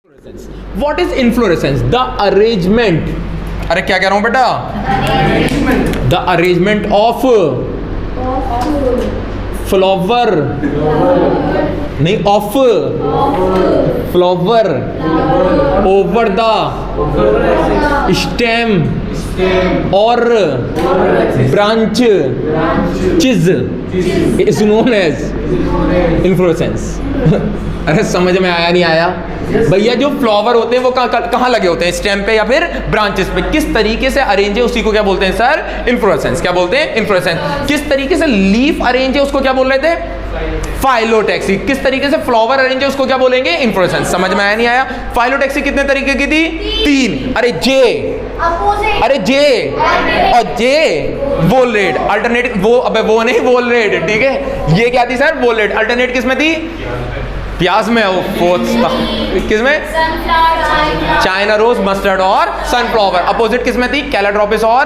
What is inflorescence? The arrangement. अरे क्या कह रहा हूं बेटा? The arrangement of flower, नहीं of flower over the stem or branch is known as inflorescence. अरे समझ में आया नहीं आया भैया? जो फ्लावर होते हैं वो कहाँ लगे होते हैं? स्टेम पे या फिर ब्रांचेस पे। किस तरीके से अरेंज है उसी को क्या बोलते हैं सर? इन्फ्लोरेसेंस। क्या बोलते हैं? इन्फ्लोरेसेंस। किस तरीके से लीफ अरेंज है उसको क्या बोल रहे थे? फाइलोटैक्सी। किस तरीके से फ्लावर अरेंज है उसको क्या बोलेंगे? इन्फ्लोरेसेंस। समझ में आया नहीं आया? फाइलोटैक्सी कितने तरीके की थी? 3। अरे जे, अरे जे और जे वोलेट अल्टरनेट, वो अबे वो नहीं वोलेट, ठीक है? ये क्या थी सर? वोलेट। अल्टरनेट किस में थी? प्याज में। वो फोर्थ किस में? चाइना रोज, मस्टर्ड और सनफ्लावर। अपोजिट किस में थी? कैलाड्रोपिस और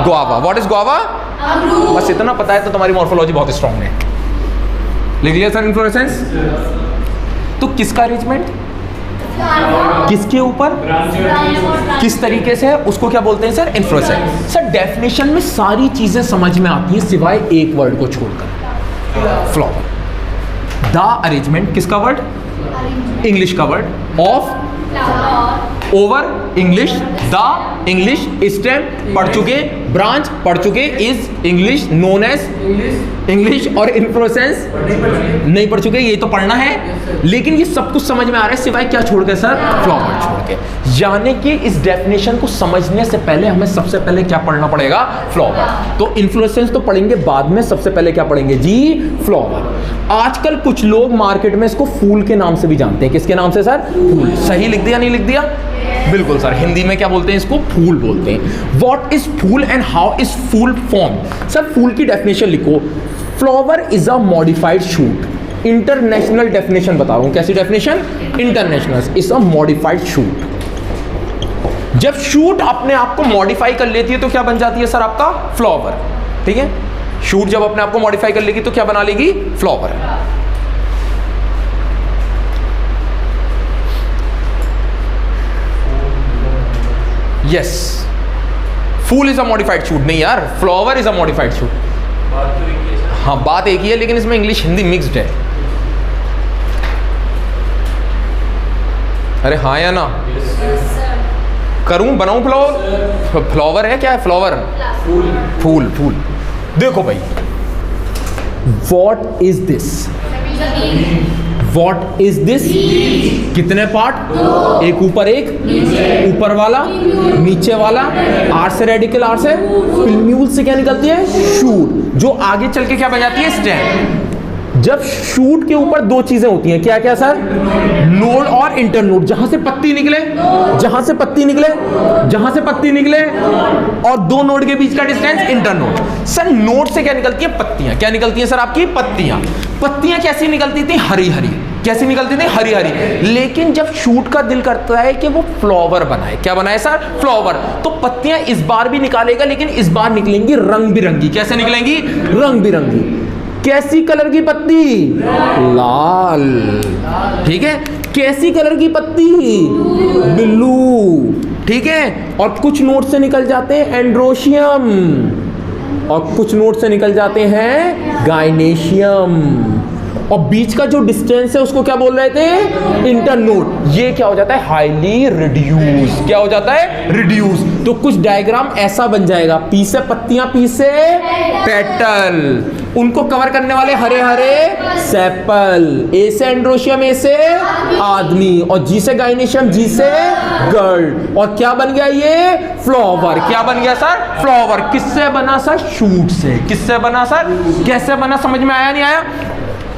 गुआवा। What is guava? बस इतना पता है तो तुम्हारी मॉर्फोलॉजी बहुत स्ट्रांग है। लिख लिया सर इन्फ्लोरेसेंस? तो किसका अरेंजमेंट, किसके ऊपर, किस तरीके से है उसको क्या बोलते हैं सर? इन्फ्लोरेसेंस। सर डेफिनेशन में सारी चीजें समझ में आती हैं सिवाय एक वर्ड को छोड़कर, फ्लावर। द अरेंजमेंट किसका वर्ड? इंग्लिश का word. Of, over English, the English, stem पढ़ चुके, ब्रांच पढ़ चुके, is English, known as English, और इन्फ्लोरेसेंस नहीं पढ़ चुके। ये तो पढ़ना है, लेकिन ये सब कुछ समझ में आ रहा है सिवाय क्या छोड़ के सर? फ्लावर छोड़ के। यानी कि इस डेफिनेशन को समझने से पहले हमें सबसे पहले क्या पढ़ना पड़ेगा? फ्लावर। तो इन्फ्लोरेसेंस तो पढ़ेंगे बाद में, सबसे पहले क्या पढ़ेंगे जी? फ्लावर। आजकल कुछ लोग मार्केट में इसको फूल के नाम से भी जानते हैं। किसके नाम से सर? फूल। सही लिख दिया नहीं लिख दिया? बिल्कुल सर। हिंदी में क्या बोलते हैं इसको? फूल बोलते हैं। व्हाट इज फूल एंड हाउ इज फूल फॉर्म? सर फूल की डेफिनेशन लिखो। Flower is a modified shoot. International definition बता रहा हूं। कैसी definition? International. Is a modified shoot. जब शूट अपने आप को मॉडिफाई कर लेती है तो क्या बन जाती है सर? आपका फ्लावर। ठीक है? शूट जब अपने आप को मॉडिफाई कर लेगी तो क्या बना लेगी? फ्लावर। यस, फूल इज अ मॉडिफाइड शूट। नहीं यार, flower is a modified shoot. हाँ बात एक ही है, लेकिन इसमें इंग्लिश हिंदी मिक्स्ड है। अरे हाँ या ना? करूं, बनाऊं फ्लावर? फ्लावर है क्या है? फ्लावर, फूल। फूल। देखो भाई, what is this? What is this? कितने पार्ट? एक ऊपर एक, ऊपर वाला नीचे वाला। आर से रेडिकल, आर से पिन्यूल से क्या निकलती है? शूट, जो आगे चल के क्या बन जाती है? स्टेम। जब शूट के ऊपर दो चीजें होती हैं, क्या क्या सर? नोड और इंटरनोड। जहां से पत्ती निकले, जहां से पत्ती निकले, जहां से पत्ती निकले, और दो नोड के बीच का डिस्टेंस इंटरनोड। सर नोड से क्या निकलती है? पत्तियां। क्या निकलती है सर? आपकी पत्तियां। पत्तियां कैसी निकलती थी? हरी हरी। कैसी निकलती थी? हरी हरी। लेकिन जब शूट का दिल करता है कि वो फ्लावर बनाए, क्या बनाए सर? फ्लावर। तो पत्तियां इस बार भी निकालेगा, लेकिन इस बार निकलेंगी रंग बिरंगी। कैसे निकलेंगी? रंग बिरंगी। कैसी कलर की पत्ती? लाल। ठीक है? कैसी कलर की पत्ती? ब्लू। ठीक है? और कुछ नोड से निकल जाते हैं एंड्रोशियम, और कुछ नोड से निकल जाते हैं गाइनेशियम, और बीच का जो डिस्टेंस है उसको क्या बोल रहे थे? इंटरनोड। ये क्या हो जाता है? Highly reduce. क्या हो जाता है? रिड्यूस। तो कुछ डायग्राम ऐसा बन जाएगा, पी से पत्तियां, पी से पेटल, उनको कवर करने वाले हरे हरे सेपल, ए से एंड्रोशियम, ए से आदमी, और जी से गाइनेशियम, जी से गर्ल। और क्या बन गया ये? फ्लावर। क्या बन गया सर? फ्लावर। किससे बना सर? शूट से। किससे बना सर? कैसे बना? समझ में आया नहीं आया?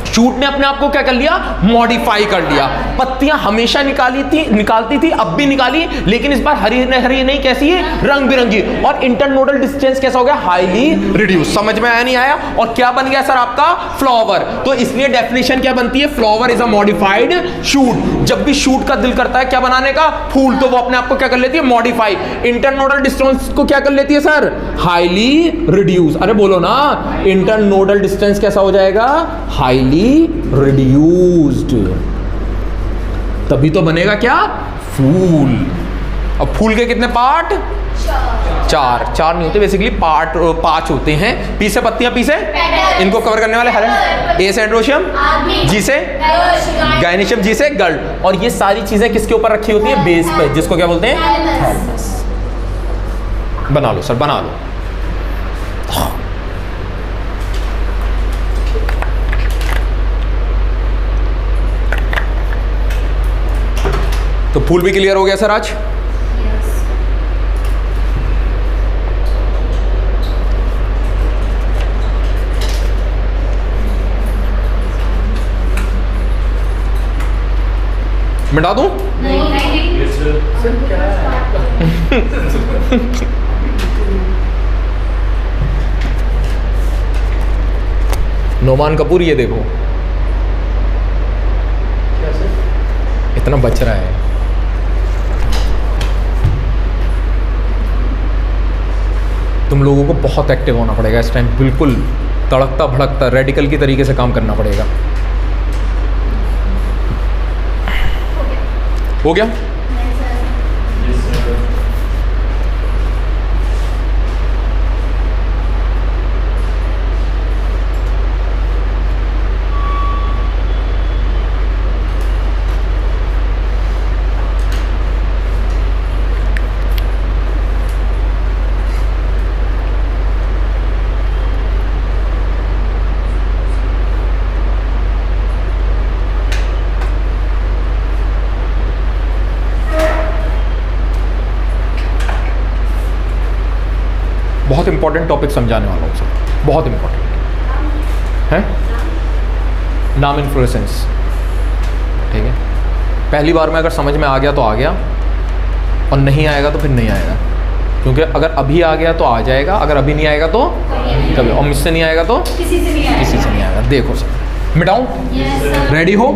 शूट ने अपने आप को क्या कर लिया? मॉडिफाई कर लिया। पत्तियां हमेशा निकालती थी, अब भी निकाली, लेकिन इस बार हरी हरी नहीं, कैसी है? रंग बिरंगी। और इंटरनोडल डिस्टेंस कैसा हो गया? Highly reduce. समझ में आया नहीं आया? और क्या बन गया सर? आपका फ्लावर। तो इसलिए डेफिनेशन क्या बनती है? Flower is a modified shoot. जब भी शूट का दिल करता है क्या बनाने का? फूल। तो वो अपने आप को क्या कर लेती है? मॉडिफाई। इंटरनोडल डिस्टेंस को क्या कर लेती है सर? Highly reduce. अरे बोलो ना, इंटरनोडल डिस्टेंस कैसा हो जाएगा? Highly reduced। तभी तो बनेगा क्या, फूल। अब फूल के कितने पार्ट, चार नहीं होते बेसिकली, पार्ट 5 होते हैं। पी से पत्तियां, पी से इनको कवर करने वाले हरे, ए से एंड्रोशियम, जी से गायनेशियम, जी से गर्ल। और ये सारी चीजें किसके ऊपर रखी होती है, बेस पे, जिसको क्या बोलते हैं, थैलेमस। बना लो सर, बना लो। तो फूल भी क्लियर हो गया सर आज। मिटा दूं? नोमान कपूर, ये देखो इतना बच रहा है। तुम लोगों को बहुत एक्टिव होना पड़ेगा इस टाइम, बिल्कुल तड़कता भड़कता रेडिकल की तरीके से काम करना पड़ेगा। हो गया? बहुत इंपॉर्टेंट टॉपिक समझाने वाला हूँ सर, बहुत इंपॉर्टेंट है। नाम इन्फ्लोरेसेंस, ठीक है। पहली बार में अगर समझ में आ गया तो आ गया, और नहीं आएगा तो फिर नहीं आएगा। क्योंकि अगर अभी आ गया तो आ जाएगा, अगर अभी नहीं आएगा तो कभी, और मुझसे नहीं आएगा तो किसी से नहीं आएगा। देखो सर, मिटाऊं? रेडी हो?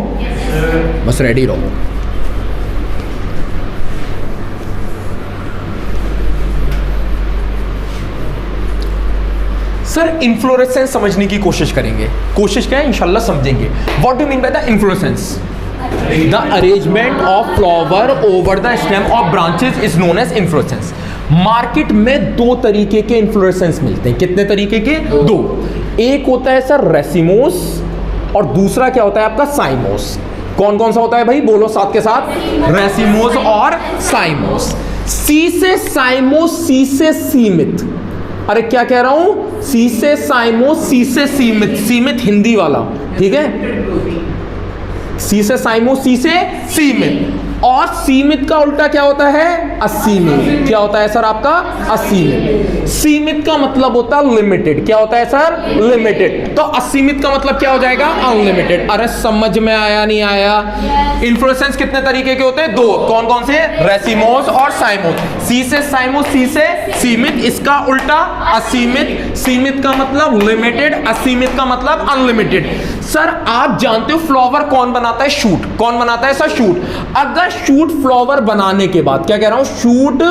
बस रेडी रहो। सर इन्फ्लोरेसेंस समझने की कोशिश करेंगे, कोशिश क्या है, इंशाल्लाह समझेंगे। What do mean by the inflorescence? The arrangement of flower over the stem of branches is known as inflorescence. Market में दो तरीके के इन्फ्लोरेसेंस मिलते हैं। कितने तरीके के? दो। एक होता है सर रेसिमोस, और दूसरा क्या होता है आपका, साइमोस। कौन कौन सा होता है भाई, बोलो साथ के साथ, रेसिमोस और साइमोस। सी से साइमोस, सी से सीमित। अरे क्या कह रहा हूं, सी से साइमोस, सी से सीमित, सीमित हिंदी वाला, ठीक है। सी से साइमोस, सी से सीमित। और सीमित का उल्टा क्या होता है, असीमित। क्या होता है सर आपका, असीमित। सीमित का मतलब होता है लिमिटेड। क्या होता है सर, लिमिटेड। तो असीमित का मतलब क्या हो जाएगा, अनलिमिटेड। अरे समझ में आया नहीं आया? इन्फ्लोरेसेंस कितने तरीके के होते हैं, दो। कौन कौन से, रेसिमोस और साइमोस। सी से साइमोस, सी से सीमित, इसका उल्टा असीमित। सीमित का मतलब लिमिटेड, असीमित का मतलब अनलिमिटेड। सर आप जानते हो फ्लावर कौन बनाता है, शूट। कौन बनाता है सर, शूट। अगर शूट फ्लावर बनाने के बाद, क्या कह रहा हूं, शूट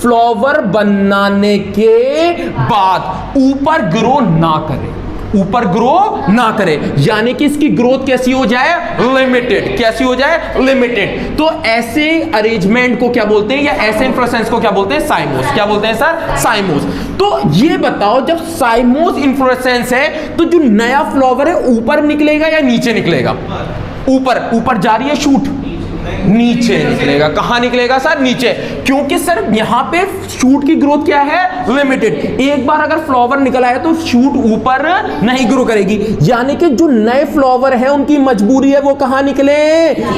फ्लावर बनाने के बाद ऊपर ग्रो ना करे, ऊपर ग्रो ना करे, यानी कि इसकी ग्रोथ कैसी हो जाए, लिमिटेड। कैसी हो जाए, लिमिटेड। तो ऐसे अरेंजमेंट को क्या बोलते हैं, या ऐसे इन्फ्लोरेसेंस को क्या बोलते हैं, साइमोस। क्या बोलते हैं सर, साइमोस। तो ये बताओ, जब साइमोस इन्फ्लोरेसेंस है तो जो नया फ्लावर है ऊपर निकलेगा या नीचे निकलेगा? ऊपर। ऊपर जा रही है शूट, नीचे निकलेगा। कहां निकलेगा सर, नीचे। क्योंकि सर यहां पे शूट की ग्रोथ क्या है, लिमिटेड। एक बार अगर फ्लावर निकल आया तो शूट ऊपर नहीं ग्रो करेगी, यानी कि जो नए फ्लावर है उनकी मजबूरी है वो कहां निकले,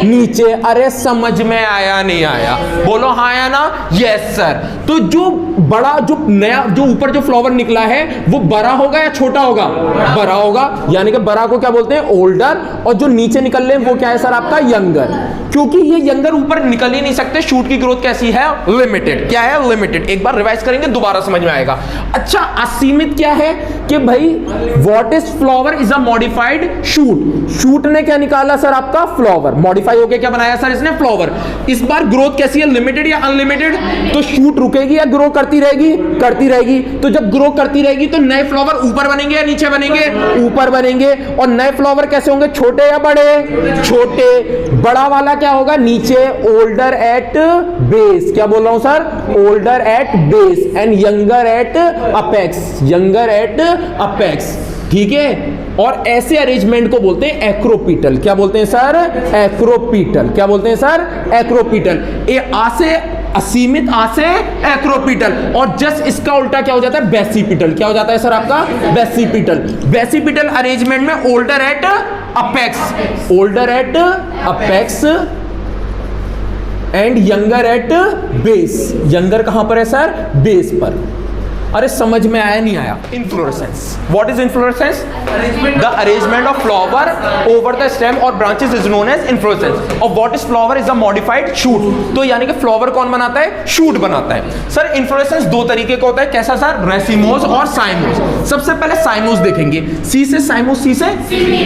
नीचे। अरे समझ में आया नहीं आया, बोलो हाँ या ना, यस सर। तो जो बड़ा, जो नया, जो ऊपर जो फ्लावर निकला है वो बड़ा होगा या छोटा होगा, बड़ा होगा, यानी कि बड़ा को क्या बोलते हैं, ओल्डर। और जो नीचे निकल रहे हैं वो क्या है सर आपका, यंगर। क्योंकि ये यंगर ऊपर निकल ही नहीं सकते, शूट की ग्रोथ कैसी है, लिमिटेड। क्या है, लिमिटेड। एक बार रिवाइज करेंगे दोबारा समझ में आएगा। अच्छा, असीमित क्या है कि भाई what is flower is a modified shoot. Shoot ने क्या निकाला सर आपका, फ्लावर। मॉडिफाई होके क्या बनाया सर इसने, फ्लावर। इस बार ग्रोथ कैसी है, लिमिटेड या अनलिमिटेड? तो शूट रुकेगी या ग्रो करती रहेगी, करती रहेगी। तो जब ग्रो करती रहेगी तो नए फ्लावर ऊपर बनेंगे या नीचे बनेंगे, ऊपर बनेंगे। और नए फ्लावर कैसे होंगे, छोटे या बड़े, छोटे। बड़ा वाला क्या होगा, नीचे ओल्डर एट बेस, क्या बोल रहा हूं sir, older at base and younger at apex, younger at apex, ठीक है। और ऐसे अरेंजमेंट को बोलते हैं एक्रोपीटल, क्या बोलते हैं सर, एक्रोपीटल, क्या बोलते हैं सर, एक्रोपीटल। ए आ से असीमित, आ से एक्रोपीटल, और जस्ट इसका उल्टा क्या हो जाता है, बेसिपिटल, क्या हो जाता है सर आपका, बेसिपिटल। बेसिपिटल अरेंजमेंट में older at apex, older at apex and younger at base, younger कहां पर है सर, बेस पर। अरे समझ में आया नहीं आया? Inflorescence, what is inflorescence, the arrangement of flower over the stem और branches is known as inflorescence. और what is flower, is a modified shoot. तो यानी कि फ्लावर कौन बनाता है, शूट बनाता है। सर इन्फ्लोरेसेंस दो तरीके का होता है, कैसा सर, रेसिमोस और साइमोस। सबसे पहले साइमोस देखेंगे, सी से साइमोस, सी से,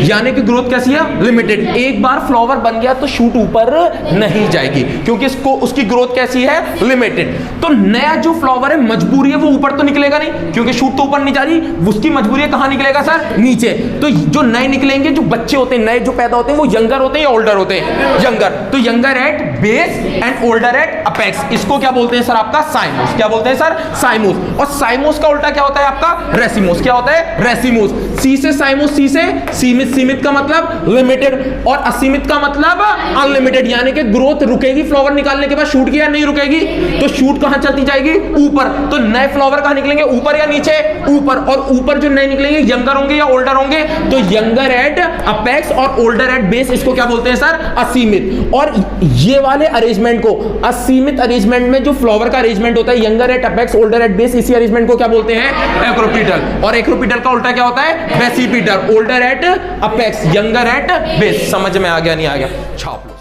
यानी कि ग्रोथ कैसी है, लिमिटेड। एक बार फ्लावर बन गया तो शूट ऊपर नहीं जाएगी, क्योंकि इसको उसकी ग्रोथ कैसी है, लिमिटेड। तो नया जो फ्लावर है मजबूरी है वो ऊपर तो निकलेगा नहीं, क्योंकि शूट तो ऊपर नहीं जा रही, उसकी मजबूरी है कहां निकलेगा सर, नीचे। तो जो नए निकलेंगे, जो बच्चे होते हैं, नए जो पैदा होते हैं, वो यंगर होते हैं या ओल्डर होते हैं, यंगर। तो younger at base and older at apex, इसको क्या बोलते हैं सर आपका, साइमोस, क्या बोलते हैं सर, साइमोस। और साइमोस का उल्टा क्या होता है आपका, रेसिमोस, क्या होता है, रेसिमोस। सी से साइमोस, सी से सीमित, सीमित का मतलब लिमिटेड और असीमित का मतलब अनलिमिटेड, यानी कि ग्रोथ रुकेगी फ्लावर निकालने के बाद शूट की या नहीं रुकेगी, तो शूट कहां चलती जाएगी, ऊपर। तो नए फ्लावर कहां निकलेंगे, ऊपर या नीचे, ऊपर। और ऊपर जो नए निकलेंगे यंगर होंगे या ओल्डर होंगे, तो यंगर एट अपेक्स और ओल्डर एट बेस, इसको क्या बोलते हैं सर, असीमित। और ये वाले अरेंजमेंट को, असीमित अरेंजमेंट में जो फ्लावर का अरेंजमेंट होता है, younger at apex older at base, इसी अरेंजमेंट को क्या बोलते हैं, एक्रोपीटल। और एक्रोपीटल का उल्टा क्या होता है, basipetal, older at apex, younger at base. समझ में आ गया नहीं आ गया, छाप।